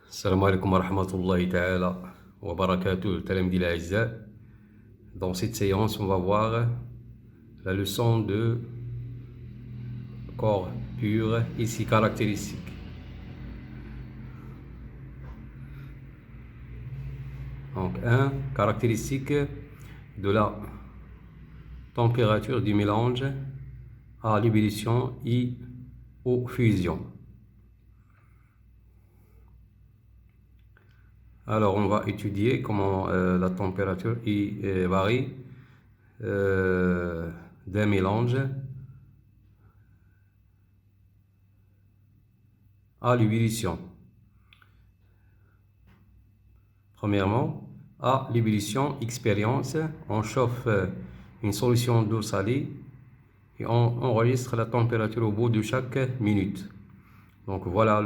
السلام عليكم ورحمة الله تعالى وبركاته تلاميذي الأعزاء. Dans cette séance, on va voir la leçon de corps pur, ici caractéristique. Donc, un caractéristique de la température du mélange à l'ébullition et aux fusions. Alors, on va étudier comment la température varie d'un mélange à l'ébullition. Premièrement, à l'ébullition expérience, on chauffe une solution d'eau salée et on enregistre la température au bout de chaque minute. Donc voilà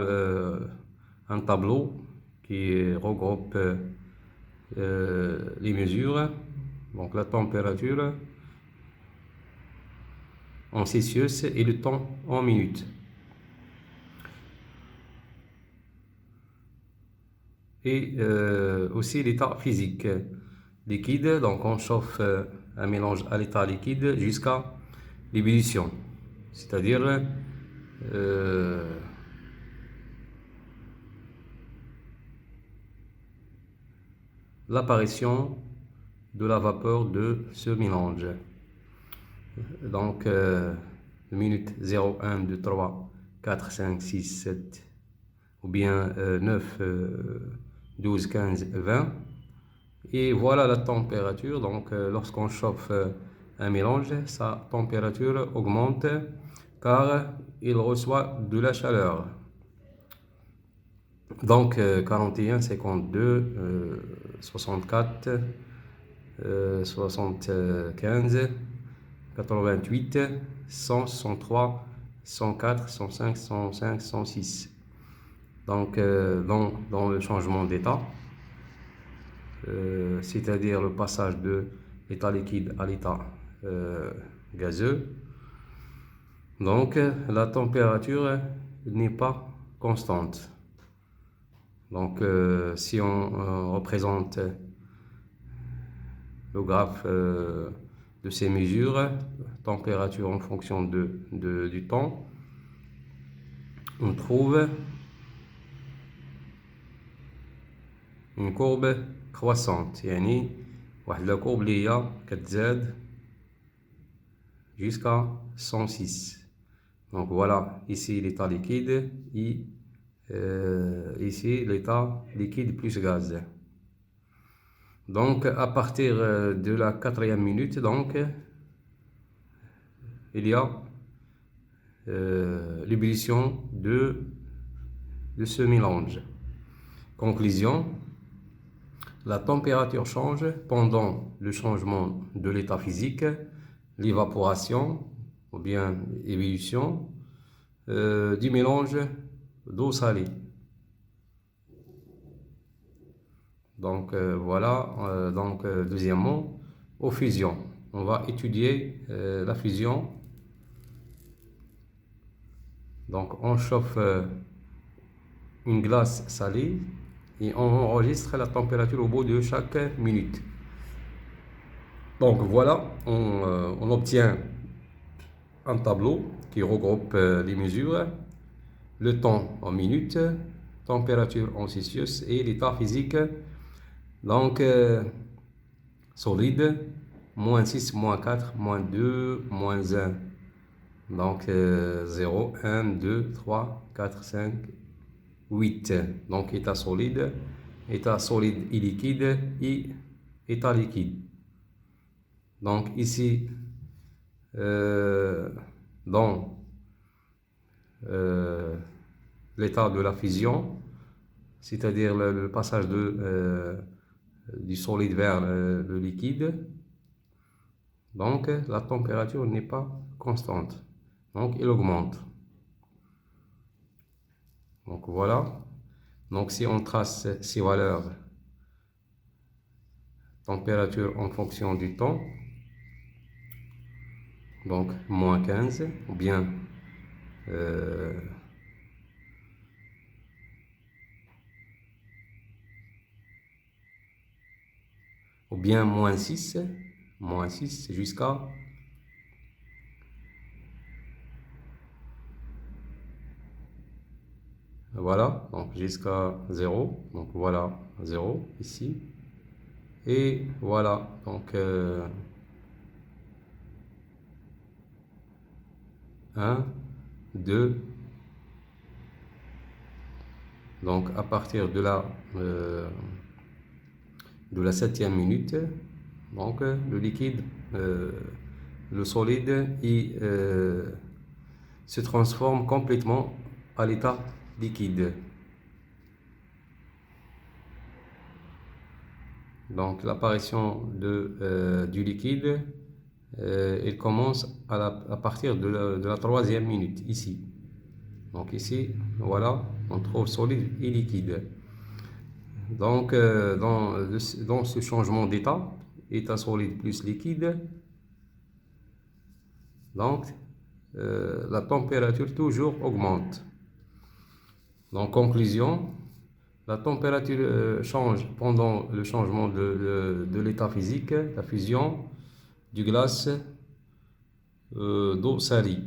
un tableau qui regroupe les mesures. Donc la température en Celsius et le temps en minutes. Et aussi l'état physique liquide. Donc on chauffe un mélange à l'état liquide jusqu'à l'ébullition, c'est-à-dire l'apparition de la vapeur de ce mélange. Donc minute 0, 1, 2, 3, 4, 5, 6, 7 ou bien 9, 12, 15, 20. Et voilà la température. Donc lorsqu'on chauffe un mélange, sa température augmente car il reçoit de la chaleur. Donc 41, 52, 64, 75, 88, 100, 103, 104, 105, 105, 106. Donc dans le changement d'état, c'est-à-dire le passage de l'état liquide à l'état gazeux, donc la température n'est pas constante. Donc si on représente le graphe de ces mesures, température en fonction du temps, on trouve une courbe croissante, يعني واحد la courbe اللي هي كتزاد jusqu'à 106. Donc voilà, ici l'état liquide et ici l'état liquide plus gaz. Donc à partir de la 4e minute, donc il y a l'ébullition de ce mélange. Conclusion, la température change pendant le changement de l'état physique, l'évaporation ou bien ébullition du mélange d'eau salée. Donc voilà, deuxièmement, aux fusions. On va étudier la fusion. Donc on chauffe une glace salée et on enregistre la température au bout de chaque minute. Donc voilà, on obtient un tableau qui regroupe les mesures, le temps en minutes, température en Celsius et l'état physique. Donc solide, moins 6, moins 4, moins 2, moins 1. Donc 0, 1, 2, 3, 4, 5, 8. Donc état solide et liquide et état liquide. Donc ici, dans l'état de la fusion, c'est-à-dire le passage du solide vers le liquide, donc la température n'est pas constante, donc il augmente. Donc voilà, donc si on trace ces valeurs, température en fonction du temps, donc moins 15 ou bien ou bien -6, jusqu'à voilà, donc jusqu'à 0, donc voilà 0 ici, et voilà, donc 1, 2, donc à partir de la 7e minute, donc le liquide, le solide, il se transforme complètement à l'état liquide. Donc l'apparition du liquide, il commence à partir de la 3e minute, ici. Donc ici, voilà, on trouve solide et liquide. Donc dans ce changement d'état, état solide plus liquide, donc la température toujours augmente. Donc conclusion, la température change pendant le changement de l'état physique, la fusion du glace d'eau salée.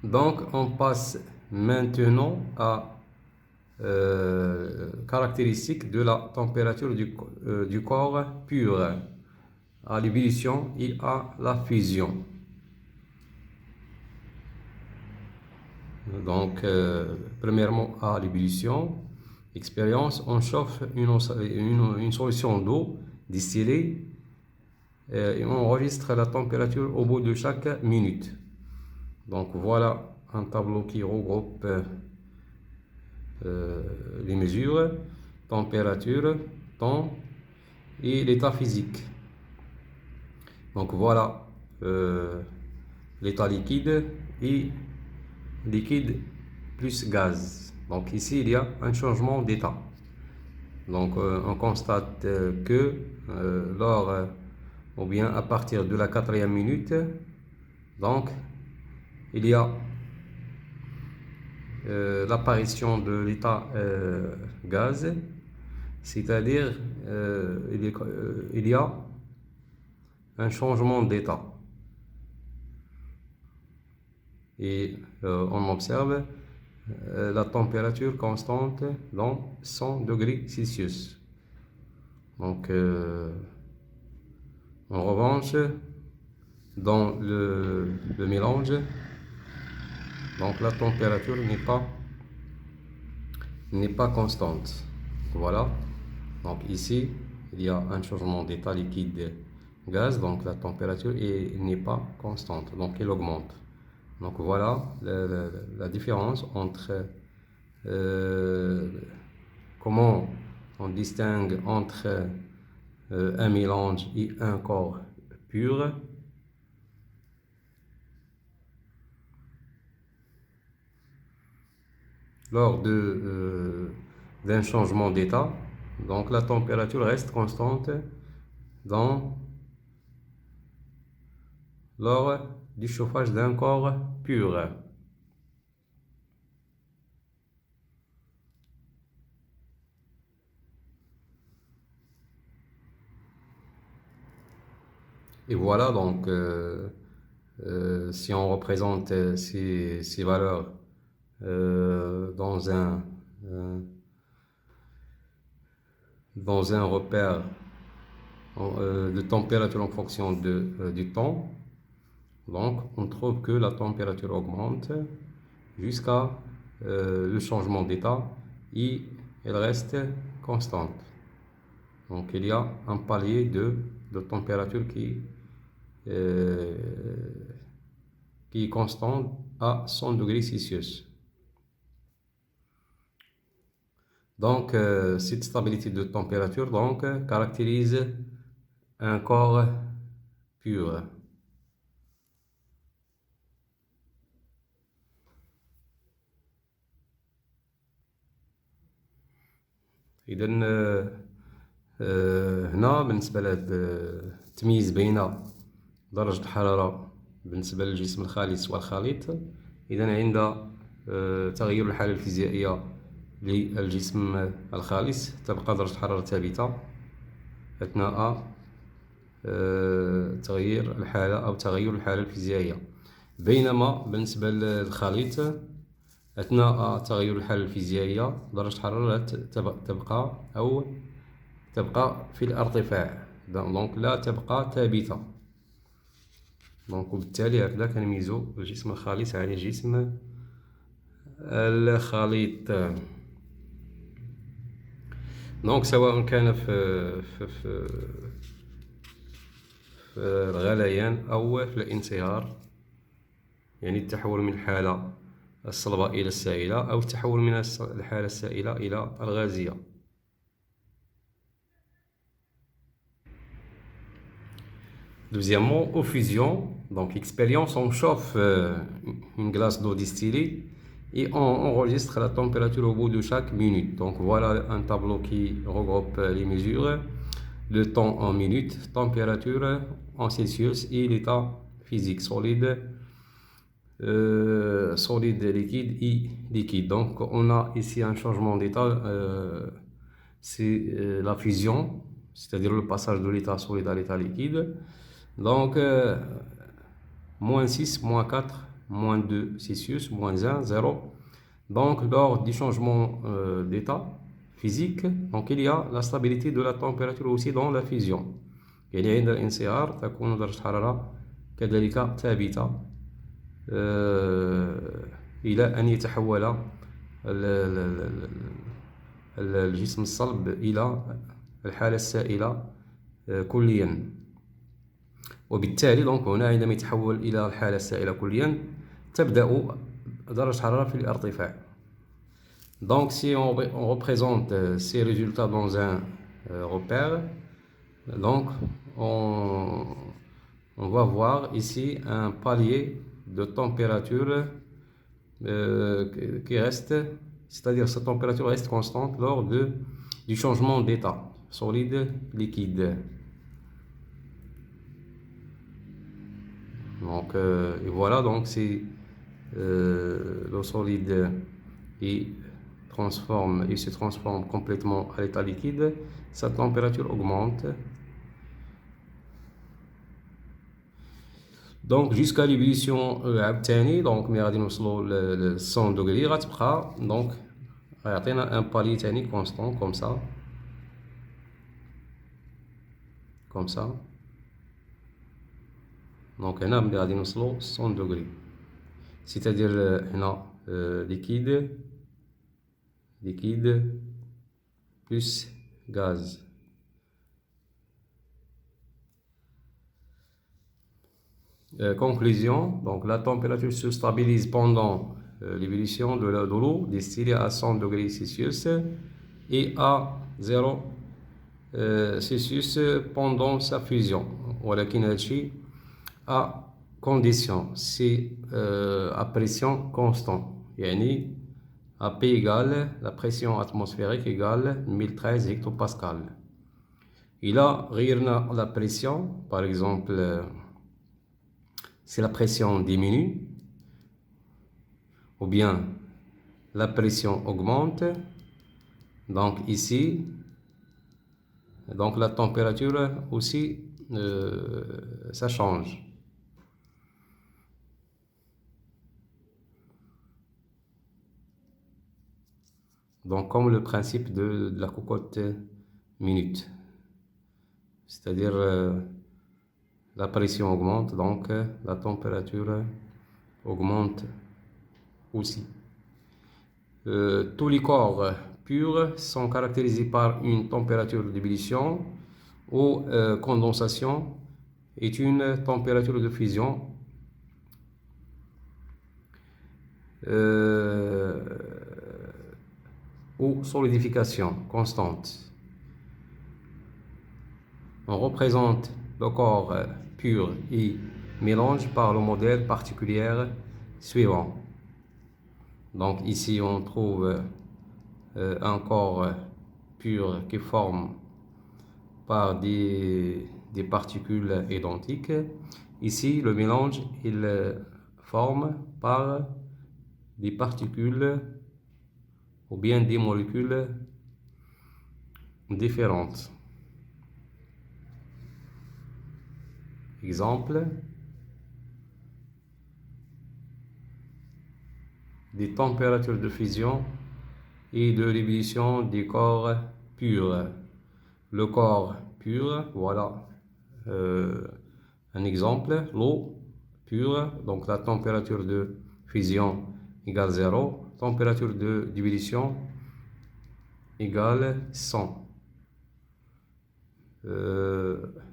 Donc on passe maintenant à caractéristiques de la température du corps pur, à l'ébullition et à la fusion. Donc, premièrement, à l'ébullition, expérience, on chauffe une solution d'eau distillée et on enregistre la température au bout de chaque minute. Donc, voilà un tableau qui regroupe les mesures, température, temps et l'état physique. Donc, voilà l'état liquide et liquide plus gaz. Donc ici, il y a un changement d'état. Donc on constate que lors ou bien à partir de la 4e minute, donc il y a l'apparition de l'état gaz, c'est-à-dire il y a un changement d'état. Et on observe la température constante dans 100 degrés Celsius. Donc en revanche, dans le mélange, donc la température n'est pas constante. Voilà. Donc ici, il y a un changement d'état liquide gaz, donc la température n'est pas constante, donc elle augmente. Donc voilà la différence entre comment on distingue entre un mélange et un corps pur. Lors d'un changement d'état, donc la température reste constante lors du chauffage d'un corps pur. Et voilà, donc si on représente ces valeurs dans un repère de température en fonction du temps, donc on trouve que la température augmente jusqu'à le changement d'état et elle reste constante. Donc il y a un palier de température qui est constant à 100 degrés Celsius. Donc cette stabilité de température caractérise un corps pur. إذا هنا بالنسبة للتمييز بين درجة الحرارة بالنسبة للجسم الخالص والخليط، إذا عند تغير الحالة الفيزيائية للجسم الخالص تبقى درجة الحرارة ثابتة أثناء تغيير الحالة أو تغير الحالة الفيزيائية. بينما بالنسبة للخليط أثناء تغير الحالة الفيزيائية درجة الحرارة تبقى في الارتفاع، دونك لا تبقى ثابتة. دونك وبالتالي هكذا كنميزو الجسم الخالص عن الجسم الخليط. دونك سواء كان في الغليان أو في الانصهار، يعني التحول من الحالة الصلبة إلى السائلة أو التحول من الحالة السائلة إلى الغازية. Deuxièmement, aux fusions, donc expérience, on chauffe une glace d'eau distillée et on enregistre la température au bout de chaque minute. Donc voilà un tableau qui regroupe les mesures, le temps en minutes, température en Celsius et l'état physique solide, liquide et liquide. Donc on a ici un changement d'état, c'est la fusion, c'est-à-dire le passage de l'état solide à l'état liquide. Donc moins 6, moins 4, moins 2 Celsius, moins 1, 0. Donc lors du changement d'état physique, donc il y a la stabilité de la température aussi dans la fusion. يعني عند الانصهار تكون درجة الحرارة كذلك ثابتة إلى أن يتحول الجسم الصلب إلى الحالة السائلة كليا. وبالتالي دونك هنا عندما يتحول إلى الحالة السائلة كليا تبدأ درجة الحرارة في الارتفاع. Donc si on représente ces résultats dans un repère, donc on va voir ici un palier de température qui reste, c'est-à-dire cette température reste constante lors du changement d'état solide-liquide. Donc et voilà, donc si l'eau solide se transforme complètement à l'état liquide, sa température augmente. Donc jusqu'à l'ébullition عاوتاني دونك ملي غادي نوصلو ل 100 دوغري غتبقى دونك غيعطينا ان بالي تاني كونستون كوم سا. دونك هنا ملي غادي نوصلو 100 دوغري سيتادير هنا liquide plus gaz. Conclusion, donc la température se stabilise pendant l'ébullition de l'eau distillée à 100 degrés Celsius et à 0 Celsius pendant sa fusion. ولكن هادشي à condition, c'est à pression constante, يعني à P égale la pression atmosphérique égale 1013 hectopascal. Et là, غيرنا la pression, par exemple, si la pression diminue, ou bien la pression augmente, donc ici, donc la température aussi, ça change. Donc comme le principe de la cocotte minute, c'est-à-dire la pression augmente, donc la température augmente aussi. Tous les corps purs sont caractérisés par une température d'ébullition ou condensation est une température de fusion ou solidification constante. On représente le corps pur et mélange par le modèle particulier suivant. Donc ici on trouve un corps pur qui forme par des particules identiques. Ici le mélange il forme par des particules ou bien des molécules différentes. Exemple, des températures de fusion et de l'ébullition des corps purs. Le corps pur, voilà un exemple, l'eau pure, donc la température de fusion égale 0, température d'ébullition égale 100.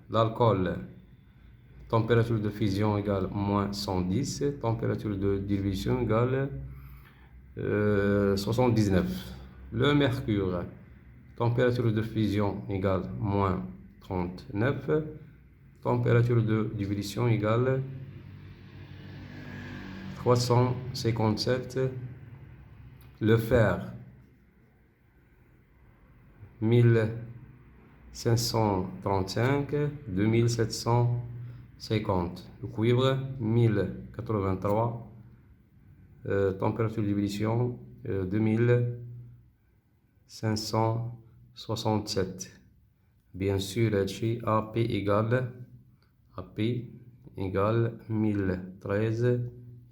L'alcool, température de fusion égale moins 110, température d'ébullition égale 79. Le mercure, température de fusion égale moins 39, température d'ébullition égale 357. Le fer, 1535, 2750. Le cuivre, 1083, température d'ébullition 2567. Bien sûr, AP égale 1013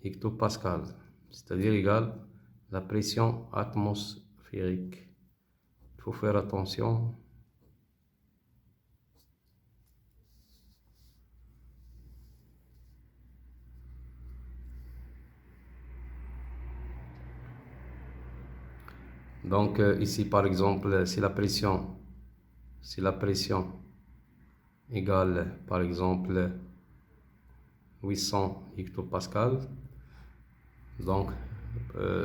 hectopascal, c'est-à-dire égale la pression atmosphérique. Il faut faire attention. Donc ici par exemple, si la pression égale par exemple 800 hectopascal, donc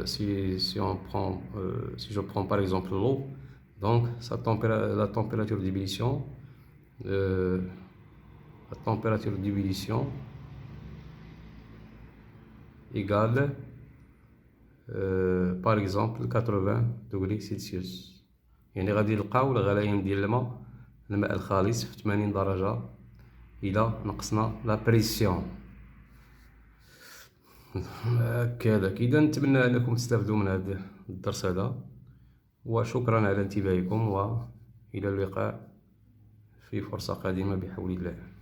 si je prends par exemple l'eau, donc la température d'ébullition égale par exemple 80 degrés سلسيوس. يعني غادي نلقاو الغليان ديال الماء الخالص في 80 درجة إلى نقصنا لا بريسيون. هكذاك. إذا نتمنى أنكم تستافدوا من هذا الدرس هذا، وشكرا على انتباهكم، وإلى اللقاء في فرصة قادمة بحول الله.